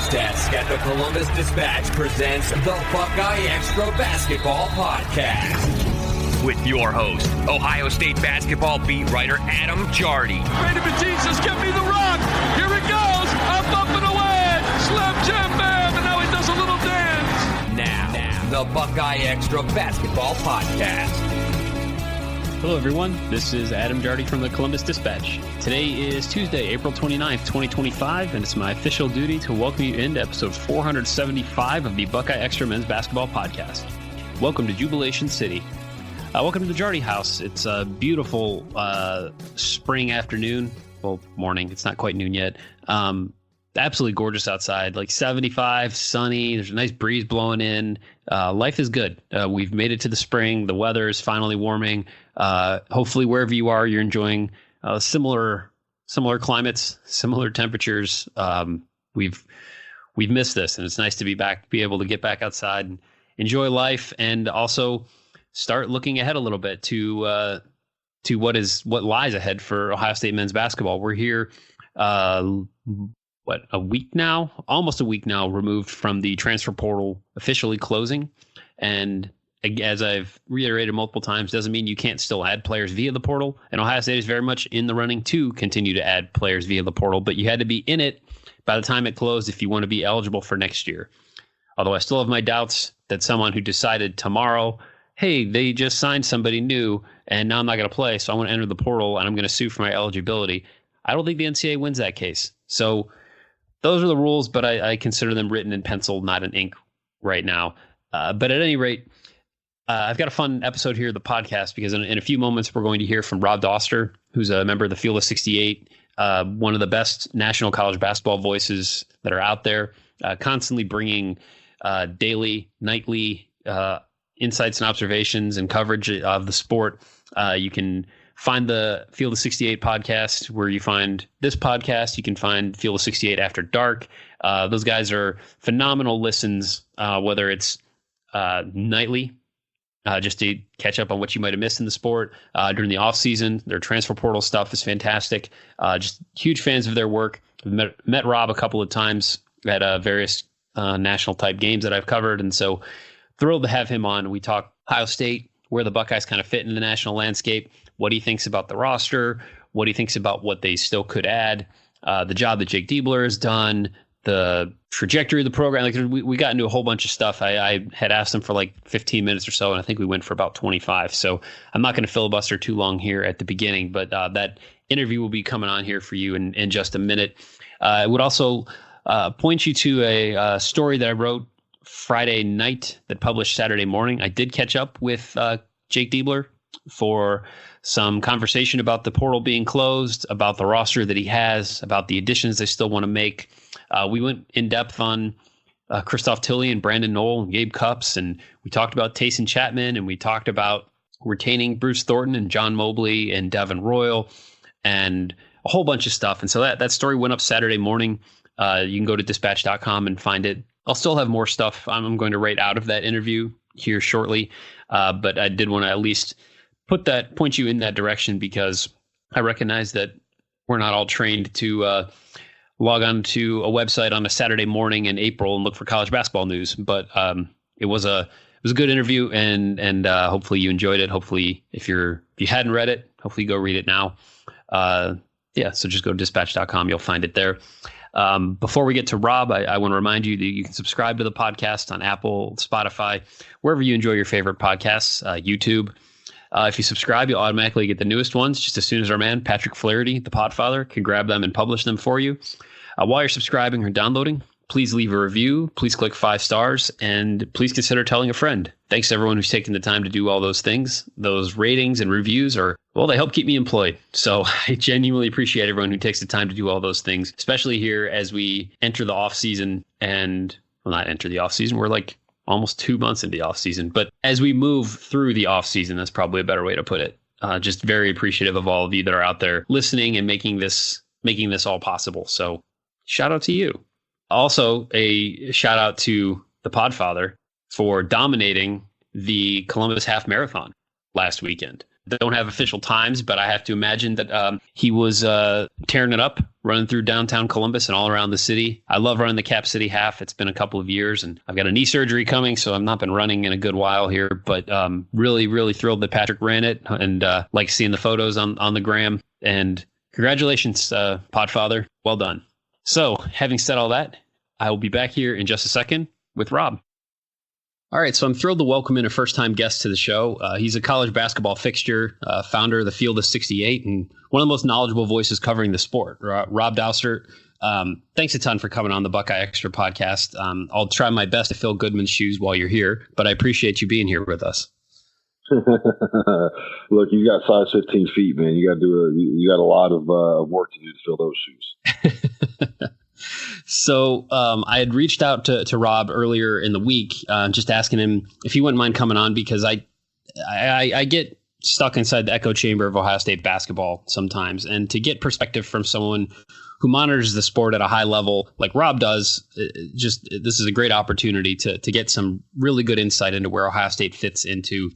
News Desk at the Columbus Dispatch presents the BuckeyeXtra Basketball Podcast. With your host, Ohio State basketball beat writer Adam Jardy. Brady Batista, give me the rock. Here it goes. Up and away. Slam jam bam. And now he does a little dance. Now, the BuckeyeXtra Basketball Podcast. Hello, everyone. This is Adam Jardy from the Columbus Dispatch. Today is Tuesday, April 29th, 2025, and it's my official duty to welcome you into episode 475 of the BuckeyeXtra Men's Basketball Podcast. Welcome to Jubilation City. Welcome to the Jardy House. It's a beautiful spring afternoon. Well, morning. It's not quite noon yet. Absolutely gorgeous outside, like 75, sunny. There's a nice breeze blowing in. Life is good. We've made it to the spring. The weather is finally warming. Hopefully, wherever you are, you're enjoying similar climates, similar temperatures. We've missed this, and it's nice to be able to get back outside and enjoy life, and also start looking ahead a little bit to what lies ahead for Ohio State men's basketball. We're here. Almost a week now removed from the transfer portal officially closing. And as I've reiterated multiple times, doesn't mean you can't still add players via the portal. And Ohio State is very much in the running to continue to add players via the portal, but you had to be in it by the time it closed if you want to be eligible for next year. Although I still have my doubts that someone who decided tomorrow, hey, they just signed somebody new and now I'm not going to play, so I want to enter the portal and I'm going to sue for my eligibility. I don't think the NCAA wins that case. So those are the rules, but I consider them written in pencil, not in ink right now. But at any rate, I've got a fun episode here of the podcast because in a few moments, we're going to hear from Rob Dauster, who's a member of the Field of 68, one of the best national college basketball voices that are out there, constantly bringing daily, nightly insights and observations and coverage of the sport. You can find the Field of 68 podcast where you find this podcast. You can find Field of 68 After Dark. Those guys are phenomenal listens, whether it's nightly, just to catch up on what you might have missed in the sport during the offseason. Their transfer portal stuff is fantastic. Just huge fans of their work. Met Rob a couple of times at various national type games that I've covered. And so thrilled to have him on. We talk Ohio State, where the Buckeyes kind of fit in the national landscape, what he thinks about the roster, what he thinks about what they still could add, the job that Jake Diebler has done, the trajectory of the program. Like we got into a whole bunch of stuff. I had asked him for like 15 minutes or so, and I think we went for about 25. So I'm not going to filibuster too long here at the beginning, but that interview will be coming on here for you in just a minute. I would also point you to a story that I wrote Friday night that published Saturday morning. I did catch up with Jake Diebler for some conversation about the portal being closed, about the roster that he has, about the additions they still want to make. We went in depth on Christoph Tilley and Brandon Knoll and Gabe Cupps, and we talked about Tayson Chapman, and we talked about retaining Bruce Thornton and John Mobley and Devin Royal and a whole bunch of stuff. And so that story went up Saturday morning. You can go to dispatch.com and find it. I'll still have more stuff I'm going to write out of that interview here shortly, but I did want to at least point you in that direction because I recognize that we're not all trained to log on to a website on a Saturday morning in April and look for college basketball news. But it was a good interview, and hopefully you enjoyed it. Hopefully, if you hadn't read it, hopefully you go read it now. So just go to dispatch.com. You'll find it there. Before we get to Rob, I want to remind you that you can subscribe to the podcast on Apple, Spotify, wherever you enjoy your favorite podcasts, YouTube. If you subscribe, you'll automatically get the newest ones just as soon as our man, Patrick Flaherty, the Podfather, can grab them and publish them for you. While you're subscribing or downloading, please leave a review. Please click 5 stars, and please consider telling a friend. Thanks to everyone who's taken the time to do all those things. Those ratings and reviews they help keep me employed. So I genuinely appreciate everyone who takes the time to do all those things, especially here as we enter the off season not enter the off season. We're like almost 2 months into the off season, but as we move through the off season, that's probably a better way to put it. Just very appreciative of all of you that are out there listening and making this all possible. So shout out to you. Also, a shout out to the Podfather for dominating the Columbus Half Marathon last weekend. don't have official times, but I have to imagine that he was tearing it up, running through downtown Columbus and all around the city. I love running the Cap City half. It's been a couple of years, and I've got a knee surgery coming, so I've not been running in a good while here. But really, really thrilled that Patrick ran it, and like seeing the photos on the gram. And congratulations, Podfather. Well done. So, having said all that, I will be back here in just a second with Rob. All right, so I'm thrilled to welcome in a first-time guest to the show. He's a college basketball fixture, founder of the Field of 68, and one of the most knowledgeable voices covering the sport. Rob Dauster, thanks a ton for coming on the BuckeyeXtra podcast. I'll try my best to fill Goodman's shoes while you're here, but I appreciate you being here with us. Look, you got size 15 feet, man. You got a lot of work to do to fill those shoes. So I had reached out to Rob earlier in the week, just asking him if he wouldn't mind coming on, because I get stuck inside the echo chamber of Ohio State basketball sometimes. And to get perspective from someone who monitors the sport at a high level like Rob does, this is a great opportunity to get some really good insight into where Ohio State fits into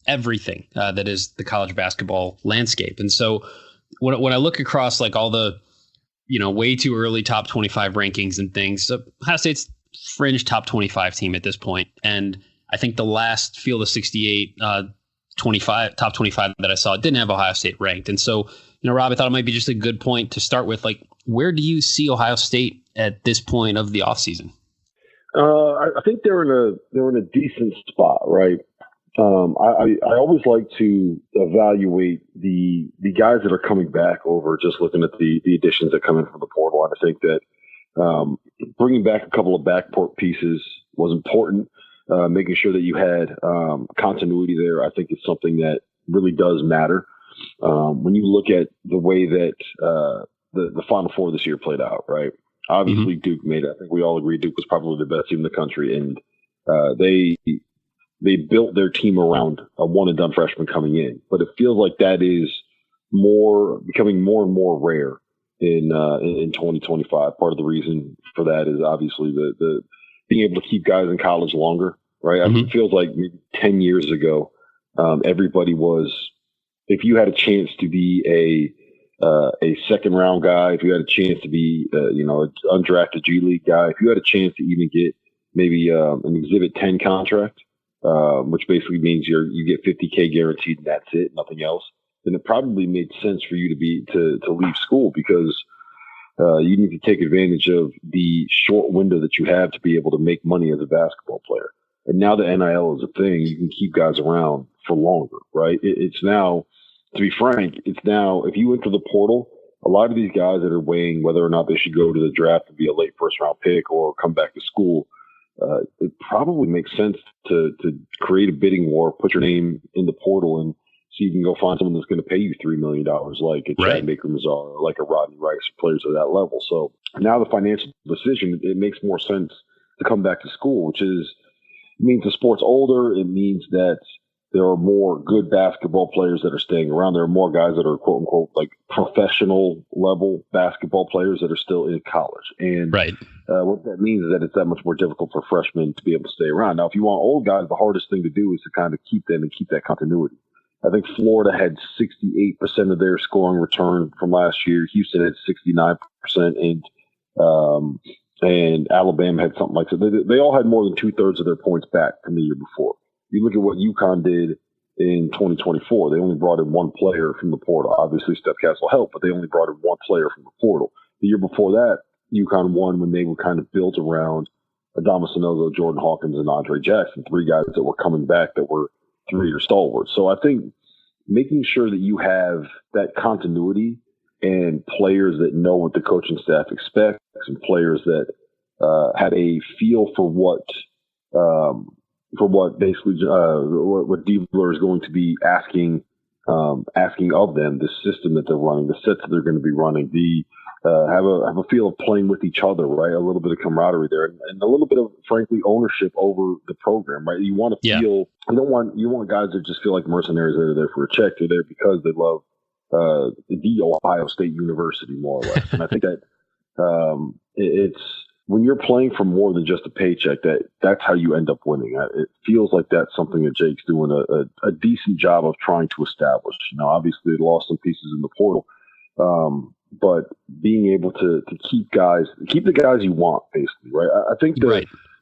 everything that is the college basketball landscape. And so when I look across like all the way too early top 25 rankings and things, Ohio State's fringe top 25 team at this point. And I think the last Field of 68 top 25 that I saw didn't have Ohio State ranked. And so, Rob, I thought it might be just a good point to start with. Like, where do you see Ohio State at this point of the offseason? I think they're in a decent spot, right? I always like to evaluate the guys that are coming back over just looking at the additions that come in from the portal. And I think that bringing back a couple of backcourt pieces was important. Making sure that you had continuity there, I think, is something that really does matter. When you look at the way that the Final Four this year played out, right? Obviously, Duke made it. I think we all agree Duke was probably the best team in the country, and they built their team around a one-and-done freshman coming in. But it feels like that is becoming more and more rare in 2025. Part of the reason for that is obviously the being able to keep guys in college longer, right? I mean, it feels like maybe 10 years ago, everybody was, if you had a chance to be a second-round guy, if you had a chance to be an undrafted G League guy, if you had a chance to even get maybe an Exhibit 10 contract, which basically means you get $50K guaranteed and that's it, nothing else, then it probably made sense for you to leave school, because you need to take advantage of the short window that you have to be able to make money as a basketball player. And now that NIL is a thing, you can keep guys around for longer, right? It's now, to be frank, if you enter the portal, a lot of these guys that are weighing whether or not they should go to the draft and be a late first-round pick or come back to school, it probably makes sense to create a bidding war, put your name in the portal, and see if you can go find someone that's going to pay you $3 million, like a Chad Baker-Mazar, or like a Rodney Rice, players of that level. So now the financial decision, it makes more sense to come back to school, which means the sport's older. It means that there are more good basketball players that are staying around. There are more guys that are quote unquote like professional level basketball players that are still in college. And what that means is that it's that much more difficult for freshmen to be able to stay around. Now, if you want old guys, the hardest thing to do is to kind of keep them and keep that continuity. I think Florida had 68% of their scoring return from last year. Houston had 69%, and Alabama had something like that. They all had more than 2/3 of their points back from the year before. You look at what UConn did in 2024. They only brought in one player from the portal. Obviously, Steph Castle helped, but they only brought in one player from the portal. The year before that, UConn won when they were kind of built around Adama Sanogo, Jordan Hawkins, and Andre Jackson, three guys that were coming back that were three-year stalwarts. So I think making sure that you have that continuity and players that know what the coaching staff expects and players that have a feel for what basically what Diebler is going to be asking of them, the system that they're running, the sets that they're going to be running, have a feel of playing with each other, right? A little bit of camaraderie there, and a little bit of, frankly, ownership over the program, right? You want to feel you want guys that just feel like mercenaries that are there for a check. They're there because they love the Ohio State University, more or less. And I think that when you're playing for more than just a paycheck, that's how you end up winning. It feels like that's something that Jake's doing a decent job of trying to establish. Obviously they lost some pieces in the portal, but being able to keep the guys you want, basically, right? I think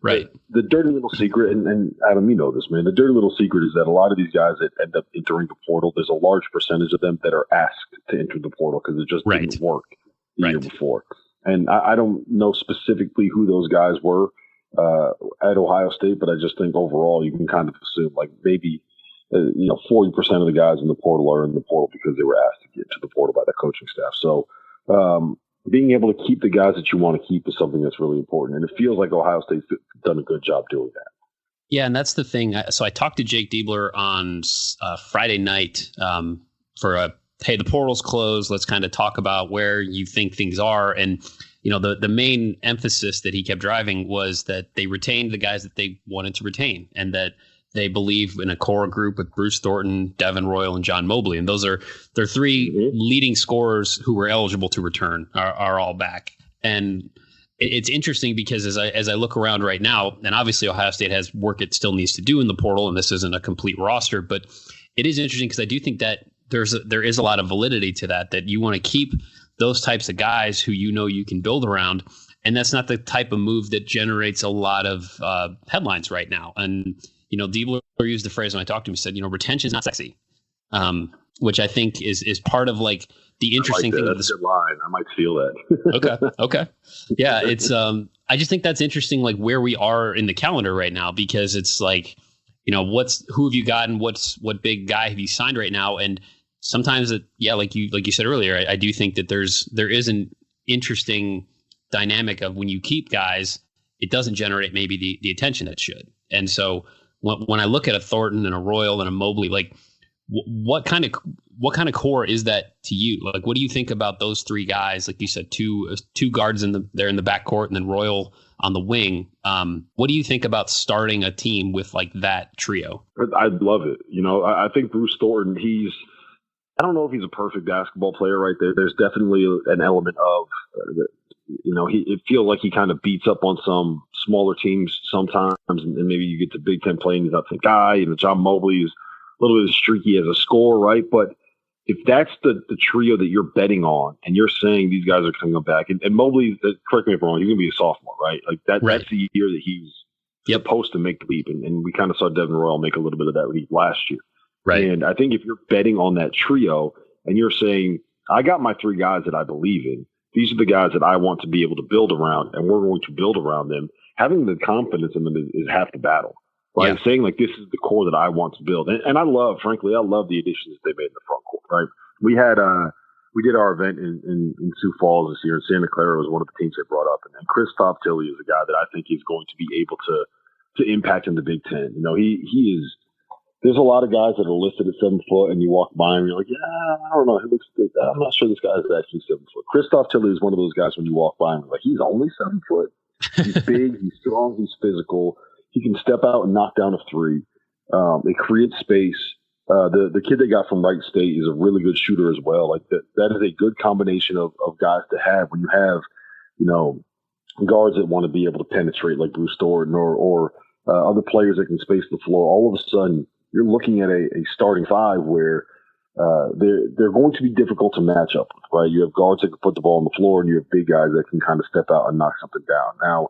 Right. The dirty little secret, and Adam, you know this, man. The dirty little secret is that a lot of these guys that end up entering the portal, there's a large percentage of them that are asked to enter the portal because it just didn't work the year before. And I don't know specifically who those guys were at Ohio State, but I just think overall you can kind of assume like maybe 40% of the guys in the portal are in the portal because they were asked to get to the portal by the coaching staff. So being able to keep the guys that you want to keep is something that's really important. And it feels like Ohio State's done a good job doing that. Yeah, and that's the thing. So I talked to Jake Diebler on Friday night for hey, the portal's closed. Let's kind of talk about where you think things are. And, the main emphasis that he kept driving was that they retained the guys that they wanted to retain and that they believe in a core group with Bruce Thornton, Devin Royal, and John Mobley. And those are their three leading scorers who were eligible to return are all back. And it's interesting because as I look around right now, and obviously Ohio State has work it still needs to do in the portal, and this isn't a complete roster, but it is interesting because I do think that there is a lot of validity to that you want to keep those types of guys who you can build around. And that's not the type of move that generates a lot of headlines right now. And Diebler used the phrase when I talked to him. He said, retention is not sexy, which I think is part of like the interesting thing. That's a good line. I might steal that. Okay. Yeah, it's. I just think that's interesting, like where we are in the calendar right now, because it's like, who have you gotten? What big guy have you signed right now? And sometimes like you said earlier, I do think that there is an interesting dynamic of when you keep guys, it doesn't generate maybe the attention that should. And so when I look at a Thornton and a Royal and a Mobley, like what kind of core is that to you? Like, what do you think about those three guys? Like you said, two guards they're in the backcourt, and then Royal on the wing. What do you think about starting a team with like that trio? I'd love it. I think Bruce Thornton, I don't know if he's a perfect basketball player right there. There's definitely an element of, it feels like he kind of beats up on some smaller teams sometimes, and maybe you get to Big Ten play and he's not the guy, and John Mobley is a little bit streaky as a scorer, right? But if that's the trio that you're betting on, and you're saying these guys are coming back, and Mobley, correct me if I'm wrong, he's going to be a sophomore, right? Like that's the year that he's supposed to make the leap, and we kind of saw Devin Royal make a little bit of that leap last year. Right. And I think if you're betting on that trio and you're saying, I got my three guys that I believe in, these are the guys that I want to be able to build around, and we're going to build around them, having the confidence in them is half the battle. Right? Yeah. Saying like, this is the core that I want to build. And I love the additions they made in the front court, right? We did our event in Sioux Falls this year, and Santa Clara was one of the teams they brought up. And Kristoff Tilley is a guy that I think is going to be able to impact in the Big Ten. He is. There's a lot of guys that are listed at 7 foot, and you walk by and you're like, I don't know. He looks good. I'm not sure this guy is actually 7 foot. Kristoff Tilley is one of those guys when you walk by and you're like, he's only 7 foot. He's big, he's strong, he's physical. He can step out and knock down a three. It creates space. The kid they got from Wright State is a really good shooter as well. Like that is a good combination of guys to have when you have, guards that want to be able to penetrate like Bruce Thornton or other players that can space the floor. All of a sudden, you're looking at a starting five where they're going to be difficult to match up with, right? You have guards that can put the ball on the floor, and you have big guys that can kind of step out and knock something down. Now,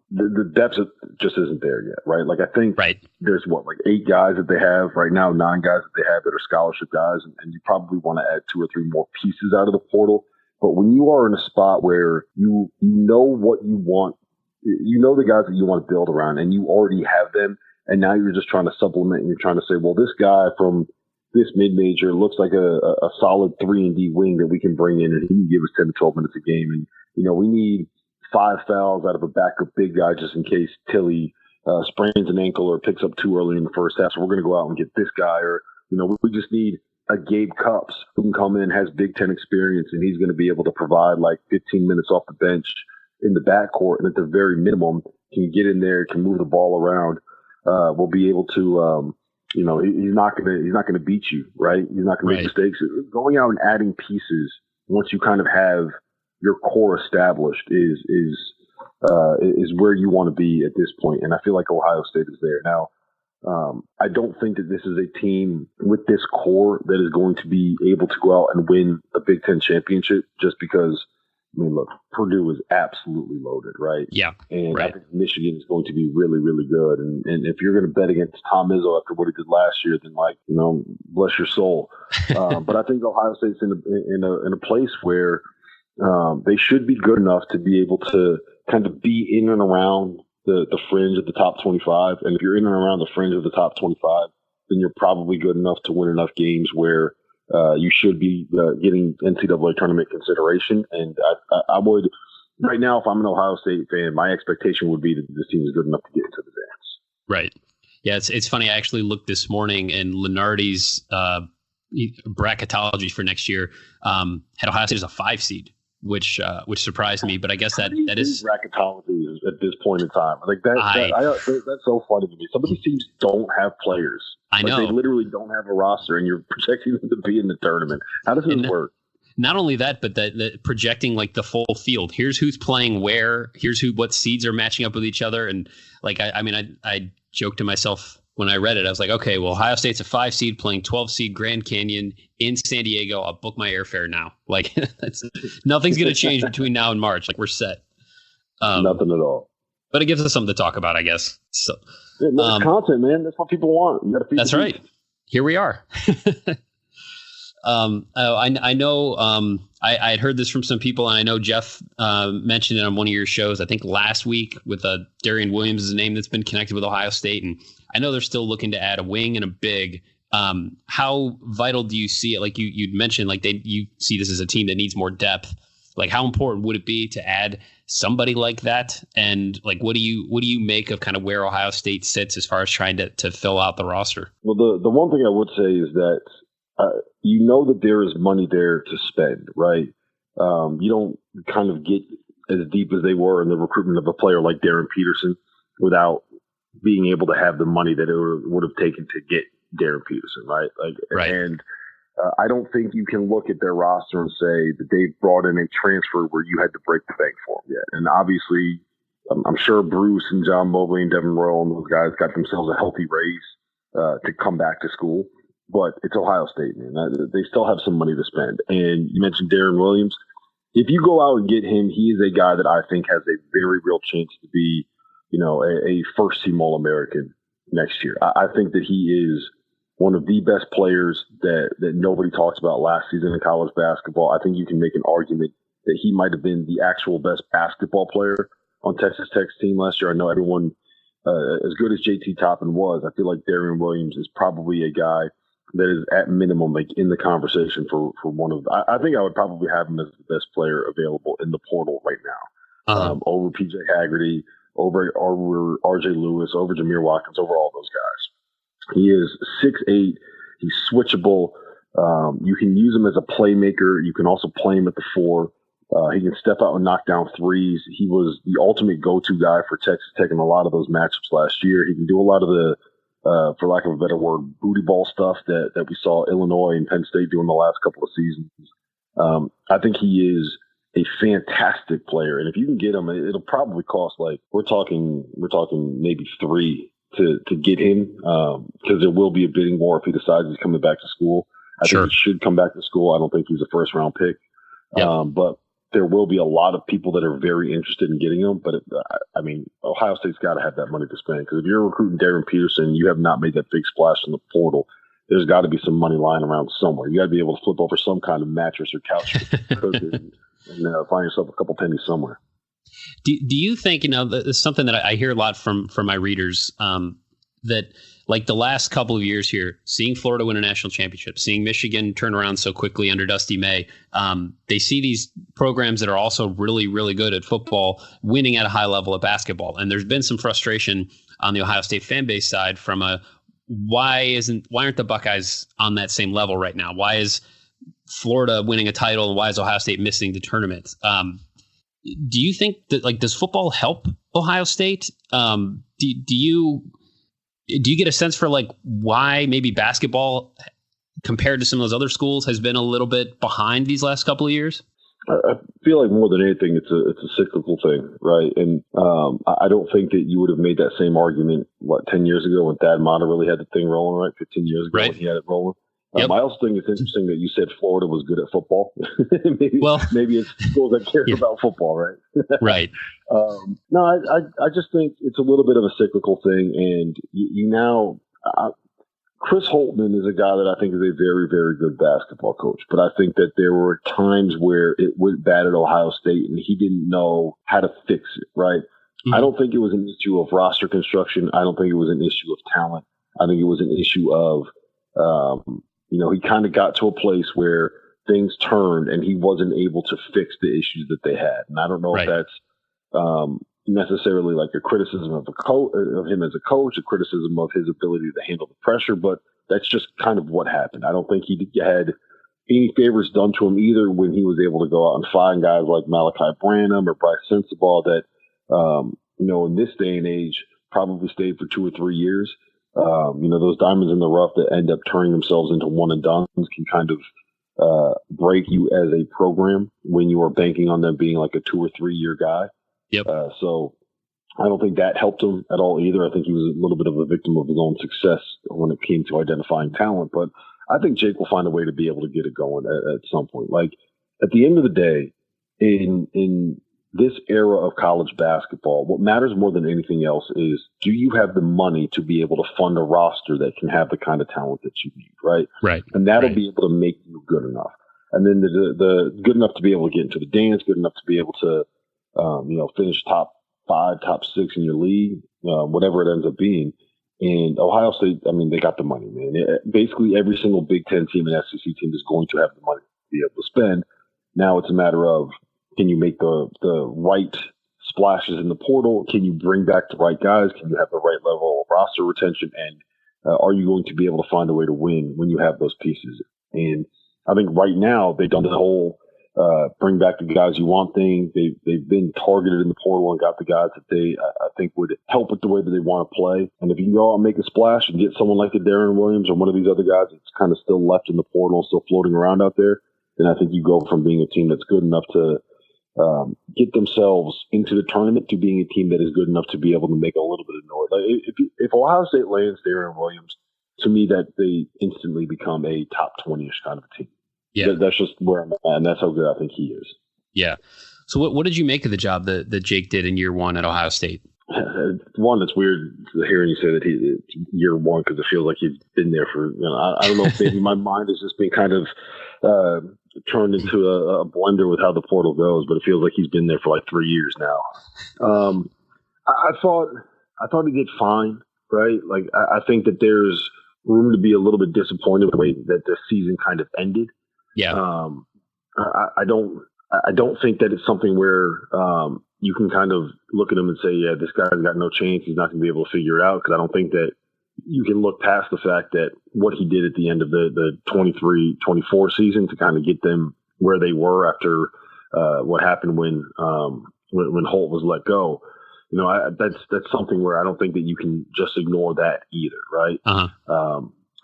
the depth just isn't there yet, right? Like I think there's 8 guys that they have right now, 9 guys that they have that are scholarship guys, and you probably want to add 2 or 3 more pieces out of the portal. But when you are in a spot where you know what you want, the guys that you want to build around, and you already have them, and now you're just trying to supplement, and you're trying to say, well, this guy from this mid-major looks like a solid 3-and-D wing that we can bring in, and he can give us 10 to 12 minutes a game. And, we need 5 fouls out of a backup big guy just in case Tilley sprains an ankle or picks up too early in the first half. So we're going to go out and get this guy. Or, we just need a Gabe Cupps who can come in, has Big Ten experience, and he's going to be able to provide like 15 minutes off the bench in the backcourt. And at the very minimum, can get in there, can move the ball around. Will be able to, he's not going to beat you, right? He's not going to make mistakes. Going out and adding pieces once you kind of have your core established is is where you want to be at this point. And I feel like Ohio State is there. Now, I don't think that this is a team with this core that is going to be able to go out and win a Big Ten championship just because, I mean, look, Purdue is absolutely loaded, right? Yeah. And right. I think Michigan is going to be really, really good. And if you're going to bet against Tom Izzo after what he did last year, then, like, you know, bless your soul. But I think Ohio State's in a place where they should be good enough to be able to kind of be in and around the fringe of the top 25. And if you're in and around the fringe of the top 25, then you're probably good enough to win enough games where you should be getting NCAA tournament consideration. And I would, right now, if I'm an Ohio State fan, my expectation would be that this team is good enough to get into the dance. Right. Yeah, it's funny. I actually looked this morning, and Lenardi's bracketology for next year had Ohio State as a 5 seed. Which surprised me, but I guess that is bracketology at this point in time. Like that's so funny to me. Some of these teams don't have players. I know they literally don't have a roster, and you're projecting them to be in the tournament. How does this work? Not only that, but that projecting like the full field. Here's who's playing where. Here's what seeds are matching up with each other, and like I joked to myself when I read it. I was like, okay, well, Ohio State's a 5 seed playing 12 seed Grand Canyon in San Diego. I'll book my airfare now. Like, nothing's going to change between now and March. Like, we're set. Nothing at all. But it gives us something to talk about, I guess. So, yeah, content, man. That's what people want. You gotta feed that's right. Here we are. I know I had heard this from some people, and I know Jeff mentioned it on one of your shows, I think last week, with Darian Williams is a name that's been connected with Ohio State. And I know they're still looking to add a wing and a big. How vital do you see it? Like you'd mentioned, like you see this as a team that needs more depth. Like, how important would it be to add somebody like that? And like, what do you make of kind of where Ohio State sits as far as trying to fill out the roster? Well, the one thing I would say is that you know that there is money there to spend, right? You don't kind of get as deep as they were in the recruitment of a player like Darren Peterson without being able to have the money that it would have taken to get Darren Peterson, right? Like, right. And I don't think you can look at their roster and say that they brought in a transfer where you had to break the bank for them yet. And obviously, I'm sure Bruce and John Mobley and Devin Royal and those guys got themselves a healthy raise to come back to school. But it's Ohio State, man. They still have some money to spend. And you mentioned Darren Williams. If you go out and get him, he is a guy that I think has a very real chance to be, you know, a first-team All-American next year. I think that he is one of the best players that nobody talks about last season in college basketball. I think you can make an argument that he might have been the actual best basketball player on Texas Tech's team last year. I know everyone, as good as JT Toppin was, I feel like Darian Williams is probably a guy that is at minimum like in the conversation for one of the, I think I would probably have him as the best player available in the portal right now. Over PJ Haggerty, over RJ Lewis, over Jameer Watkins, over all those guys. He is 6'8". He's switchable. You can use him as a playmaker. You can also play him at the 4. He can step out and knock down threes. He was the ultimate go-to guy for Texas Tech in a lot of those matchups last year. He can do a lot of the, for lack of a better word, booty ball stuff that we saw Illinois and Penn State doing the last couple of seasons. I think he is a fantastic player, and if you can get him, it'll probably cost like we're talking maybe 3 to get him, because there will be a bidding war if he decides he's coming back to school. I think he should come back to school. I don't think he's a first round pick, but there will be a lot of people that are very interested in getting him. But I mean, Ohio State's got to have that money to spend, because if you're recruiting Darren Peterson, you have not made that big splash in the portal. There's got to be some money lying around somewhere. You got to be able to flip over some kind of mattress or couch and find yourself a couple pennies somewhere. Do you think, this is something that I hear a lot from my readers, that like the last couple of years here, seeing Florida win a national championship, seeing Michigan turn around so quickly under Dusty May, they see these programs that are also really, really good at football winning at a high level of basketball. And there's been some frustration on the Ohio State fan base side from why aren't the Buckeyes on that same level right now? Why is Florida winning a title and why is Ohio State missing the tournament? Do you think that, like, does football help Ohio State? Do you get a sense for like why maybe basketball compared to some of those other schools has been a little bit behind these last couple of years? I feel like more than anything, it's a cyclical thing, right? And I don't think that you would have made that same argument 10 years ago when Thad Matta really had the thing rolling, right? 15 years ago when he had it rolling. Yep. I also think it's interesting that you said Florida was good at football. maybe it's schools that care about football, right? Right. No, I just think it's a little bit of a cyclical thing, and you now. Chris Holtman is a guy that I think is a very, very good basketball coach, but I think that there were times where it went bad at Ohio State and he didn't know how to fix it, right? Mm-hmm. I don't think it was an issue of roster construction. I don't think it was an issue of talent. I think it was an issue of, he kind of got to a place where things turned and he wasn't able to fix the issues that they had. And I don't know if that's necessarily like a criticism of of him as a coach, a criticism of his ability to handle the pressure, but that's just kind of what happened. I don't think he had any favors done to him either when he was able to go out and find guys like Malachi Branham or Bryce Sensabaugh that, in this day and age probably stayed for 2 or 3 years. Those diamonds in the rough that end up turning themselves into one and dones can kind of break you as a program when you are banking on them being like a 2 or 3 year guy. Yep. So I don't think that helped him at all either. I think he was a little bit of a victim of his own success when it came to identifying talent. But I think Jake will find a way to be able to get it going at some point. Like at the end of the day, in this era of college basketball, what matters more than anything else is, do you have the money to be able to fund a roster that can have the kind of talent that you need, right? Right. And that'll be able to make you good enough. And then the good enough to be able to get into the dance, good enough to be able to finish top 5, top 6 in your league, whatever it ends up being. And Ohio State, they got the money, man. Basically, every single Big Ten team and SEC team is going to have the money to be able to spend. Now it's a matter of, can you make the right splashes in the portal? Can you bring back the right guys? Can you have the right level of roster retention? And are you going to be able to find a way to win when you have those pieces? And I think right now they've done the whole bring back the guys you want thing. They've been targeted in the portal and got the guys that they I think would help with the way that they want to play. And if you can go out and make a splash and get someone like a Darren Williams or one of these other guys that's kind of still left in the portal, still floating around out there, then I think you go from being a team that's good enough to get themselves into the tournament to being a team that is good enough to be able to make a little bit of noise. Like if Ohio State lands Darren Williams, to me that they instantly become a top 20-ish kind of a team. Yeah, that's just where I'm at, and that's how good I think he is. Yeah. So what did you make of the job that Jake did in year one at Ohio State? One, it's weird hearing you say that it's year one because it feels like he's been there for, I don't know if maybe my mind has just been kind of turned into a blender with how the portal goes, but it feels like he's been there for like 3 years now. I thought he did fine, right? Like I think that there's room to be a little bit disappointed with the way that the season kind of ended. Yeah. I don't think that it's something where you can kind of look at him and say, yeah, this guy's got no chance. He's not going to be able to figure it out. Because I don't think that you can look past the fact that what he did at the end of the 23-24 season to kind of get them where they were after what happened when Holt was let go. That's something where I don't think that you can just ignore that either, right? Uh-huh.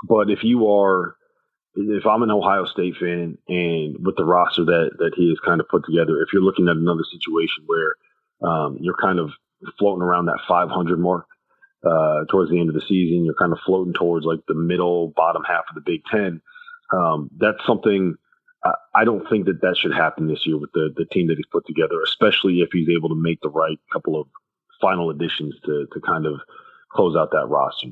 But if I'm an Ohio State fan and with the roster that he has kind of put together, if you're looking at another situation where you're kind of floating around that 500 mark towards the end of the season, you're kind of floating towards like the middle, bottom half of the Big Ten. That's something I don't think that should happen this year with the team that he's put together, especially if he's able to make the right couple of final additions to kind of close out that roster.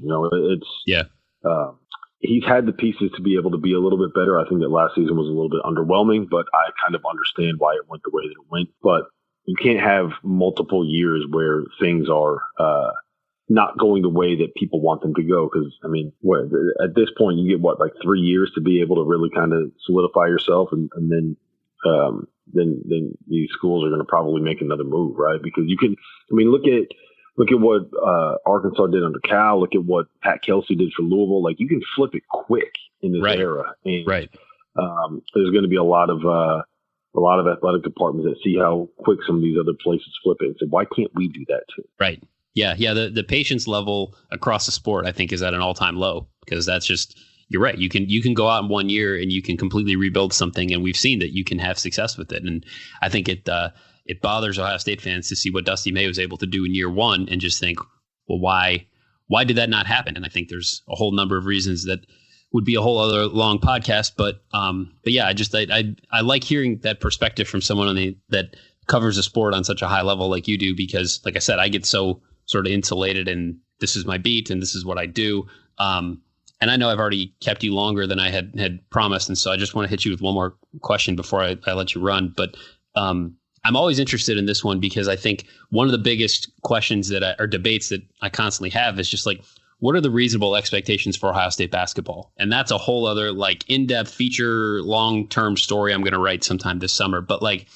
He's had the pieces to be able to be a little bit better. I think that last season was a little bit underwhelming, but I kind of understand why it went the way that it went. But you can't have multiple years where things are not going the way that people want them to go. Because, at this point, you get, like 3 years to be able to really kind of solidify yourself. And then these schools are going to probably make another move, right? Because you can, look at what Arkansas did under Cal. Look at what Pat Kelsey did for Louisville. Like, you can flip it quick in this era. And, there's going to be a lot of athletic departments that see how quick some of these other places flip it and say, why can't we do that too? Right. Yeah. The patience level across the sport, I think, is at an all-time low because that's just, you're right. You can go out in 1 year and you can completely rebuild something, and we've seen that you can have success with it. And I think it bothers Ohio State fans to see what Dusty May was able to do in year one and just think, well, why did that not happen? And I think there's a whole number of reasons that would be a whole other long podcast. But yeah, I like hearing that perspective from someone that covers a sport on such a high level like you do, because like I said, I get so sort of insulated and this is my beat and this is what I do. And I know I've already kept you longer than I had promised. And so I just want to hit you with one more question before I let you run. But I'm always interested in this one because I think one of the biggest questions or debates that I constantly have is just like, what are the reasonable expectations for Ohio State basketball? And that's a whole other like in-depth feature, long-term story I'm going to write sometime this summer. But like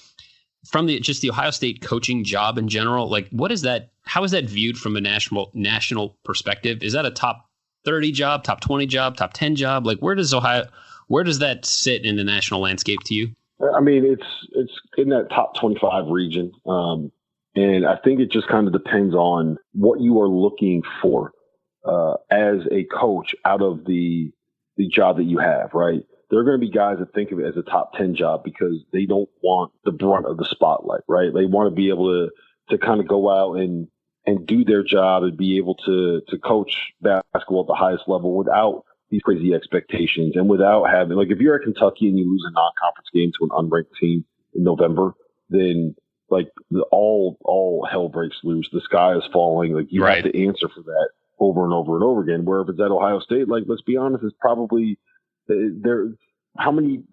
from the Ohio State coaching job in general, like what is that? How is that viewed from a national perspective? Is that a top 30 job, top 20 job, top 10 job? Like where does that sit in the national landscape to you? I mean, it's in that top 25 region. And I think it just kind of depends on what you are looking for as a coach out of the job that you have, right? There are going to be guys that think of it as a top 10 job because they don't want the brunt of the spotlight, right? They want to be able to kind of go out and do their job and be able to coach basketball at the highest level without these crazy expectations and without having, like, if you're at Kentucky and you lose a non-conference game to an unranked team in November, then like all hell breaks loose. The sky is falling. Like you have to answer for that over and over and over again. Where if it's at Ohio State, like, let's be honest, it's probably there. How many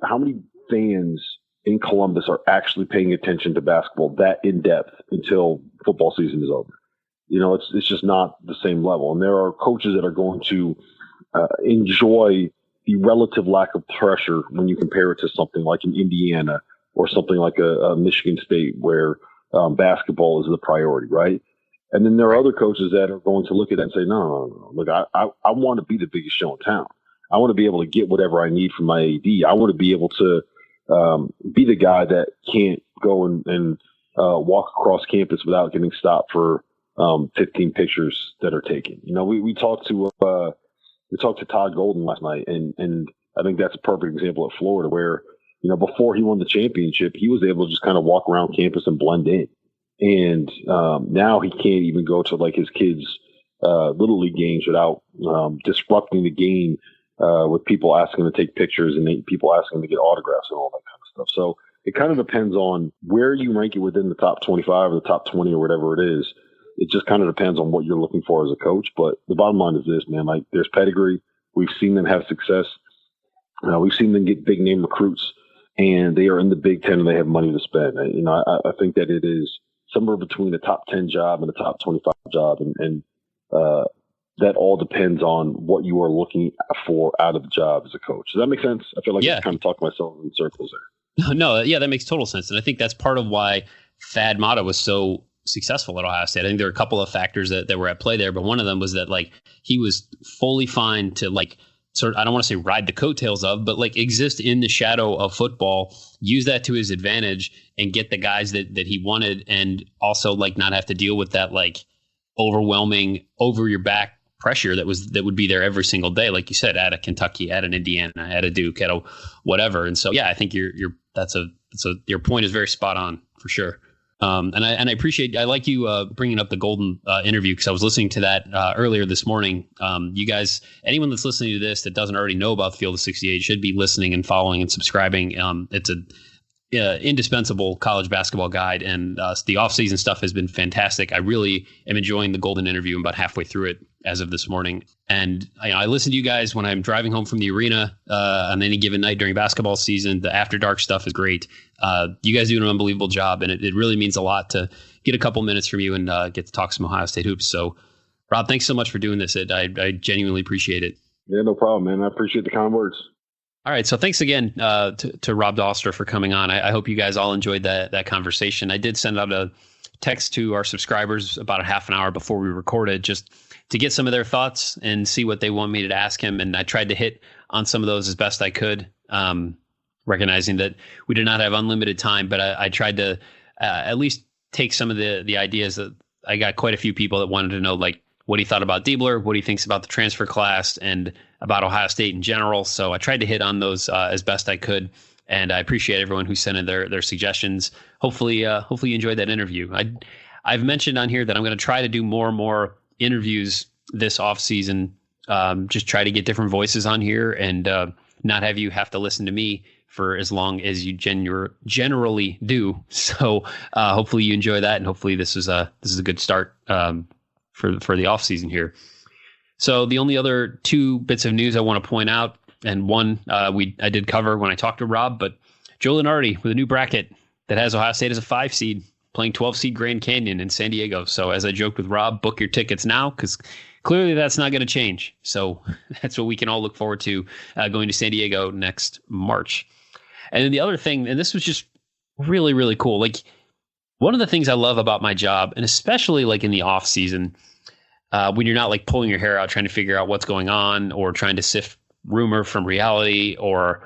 fans in Columbus are actually paying attention to basketball that in depth until football season is over? You know, it's just not the same level. And there are coaches that are going to enjoy the relative lack of pressure when you compare it to something like an Indiana or something like a Michigan State where basketball is the priority, right? And then there are other coaches that are going to look at that and say, no. Look, I want to be the biggest show in town. I want to be able to get whatever I need from my AD. I want to be able to be the guy that can't go and walk across campus without getting stopped for 15 pictures that are taken. You know, we talked to Todd Golden last night, and I think that's a perfect example at Florida where, you know, before he won the championship, he was able to just kind of walk around campus and blend in. And now he can't even go to like his kids' little league games without disrupting the game with people asking to take pictures and people asking to get autographs and all that kind of stuff. So it kind of depends on where you rank it within the top 25 or the top 20 or whatever it is. It just kind of depends on what you're looking for as a coach. But the bottom line is this, man, like there's pedigree. We've seen them have success. We've seen them get big name recruits, and they are in the Big Ten and they have money to spend. You know, I think that it is somewhere between a top 10 job and a top 25 job. And that all depends on what you are looking for out of the job as a coach. Does that make sense? I feel like I'm kind of talking myself in circles there. No, yeah, that makes total sense. And I think that's part of why Thad Matta was so successful at Ohio State. I think there are a couple of factors that were at play there, but one of them was that like he was fully fine to like sort of, I don't want to say ride the coattails of, but like exist in the shadow of football, use that to his advantage and get the guys that he wanted, and also like not have to deal with that like overwhelming over your back pressure that would be there every single day, like you said, at a Kentucky, at an Indiana, at a Duke, at a whatever. And so yeah, I think your point is very spot on for sure. And I appreciate, I like you bringing up the Golden interview, because I was listening to that earlier this morning. You guys, anyone that's listening to this that doesn't already know about the Field of 68 should be listening and following and subscribing. It's a indispensable college basketball guide, and the offseason stuff has been fantastic. I really am enjoying the Golden interview. I'm about halfway through it as of this morning. And I listen to you guys when I'm driving home from the arena on any given night during basketball season. The After Dark stuff is great. You guys do an unbelievable job, and it really means a lot to get a couple minutes from you and get to talk some Ohio State hoops. So, Rob, thanks so much for doing this. I genuinely appreciate it. Yeah, no problem, man. I appreciate the kind words. All right. So thanks again to Rob Dauster for coming on. I hope you guys all enjoyed that conversation. I did send out a text to our subscribers about a half an hour before we recorded, just to get some of their thoughts and see what they want me to ask him. And I tried to hit on some of those as best I could, recognizing that we did not have unlimited time, but I tried to at least take some of the ideas that I got quite a few people that wanted to know, like what he thought about Diebler, what he thinks about the transfer class, and about Ohio State in general. So I tried to hit on those as best I could. And I appreciate everyone who sent in their suggestions. Hopefully you enjoyed that interview. I've mentioned on here that I'm going to try to do more and more interviews this offseason. Just try to get different voices on here and not have you have to listen to me for as long as you generally do. So hopefully you enjoy that, and hopefully this is a good start for the offseason here. So the only other two bits of news I want to point out, and one I did cover when I talked to Rob, but Joe Lunardi with a new bracket that has Ohio State as a 5 seed playing 12 seed Grand Canyon in San Diego. So as I joked with Rob, book your tickets now, because clearly that's not going to change. So that's what we can all look forward to going to San Diego next March. And then the other thing, and this was just really, really cool. Like, one of the things I love about my job, and especially like in the off season, when you're not like pulling your hair out trying to figure out what's going on, or trying to sift rumor from reality, or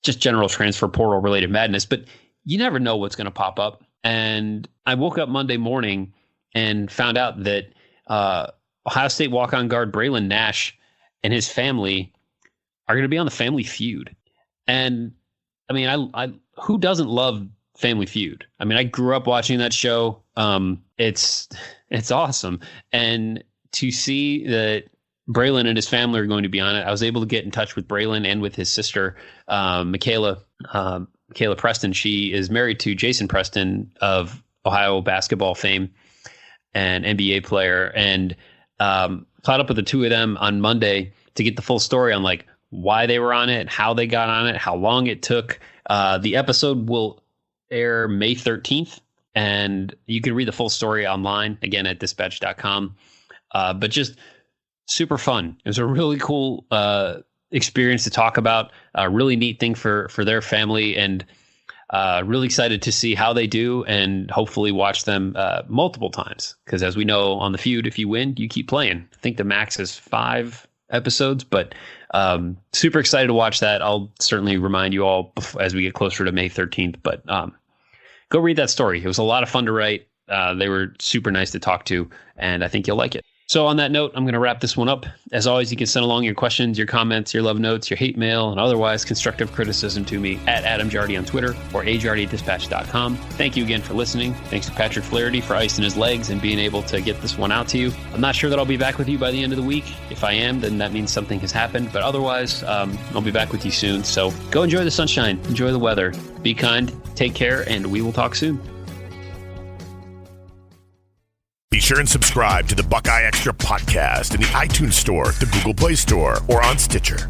just general transfer portal related madness, but you never know what's going to pop up. And I woke up Monday morning and found out that Ohio State walk-on guard Braylon Nash and his family are going to be on the Family Feud. And I mean, I who doesn't love Family Feud? I mean, I grew up watching that show. It's awesome. And to see that Braylon and his family are going to be on it, I was able to get in touch with Braylon and with his sister, Michaela Preston. She is married to Jason Preston of Ohio basketball fame and NBA player, and caught up with the two of them on Monday to get the full story on like why they were on it, how they got on it, how long it took. The episode will air May 13th, and you can read the full story online again at dispatch.com. But just super fun. It was a really cool experience to talk about, a really neat thing for their family, and really excited to see how they do, and hopefully watch them multiple times. Because as we know on the Feud, if you win, you keep playing. I think the max is 5 episodes, but super excited to watch that. I'll certainly remind you all as we get closer to May 13th, but go read that story. It was a lot of fun to write. They were super nice to talk to, and I think you'll like it. So on that note, I'm going to wrap this one up. As always, you can send along your questions, your comments, your love notes, your hate mail, and otherwise constructive criticism to me at Adam Jardy on Twitter or ajardy@dispatch.com. Thank you again for listening. Thanks to Patrick Flaherty for icing his legs and being able to get this one out to you. I'm not sure that I'll be back with you by the end of the week. If I am, then that means something has happened. But otherwise, I'll be back with you soon. So go enjoy the sunshine, enjoy the weather, be kind, take care, and we will talk soon. Be sure and subscribe to the Buckeye Extra podcast in the iTunes Store, the Google Play Store, or on Stitcher.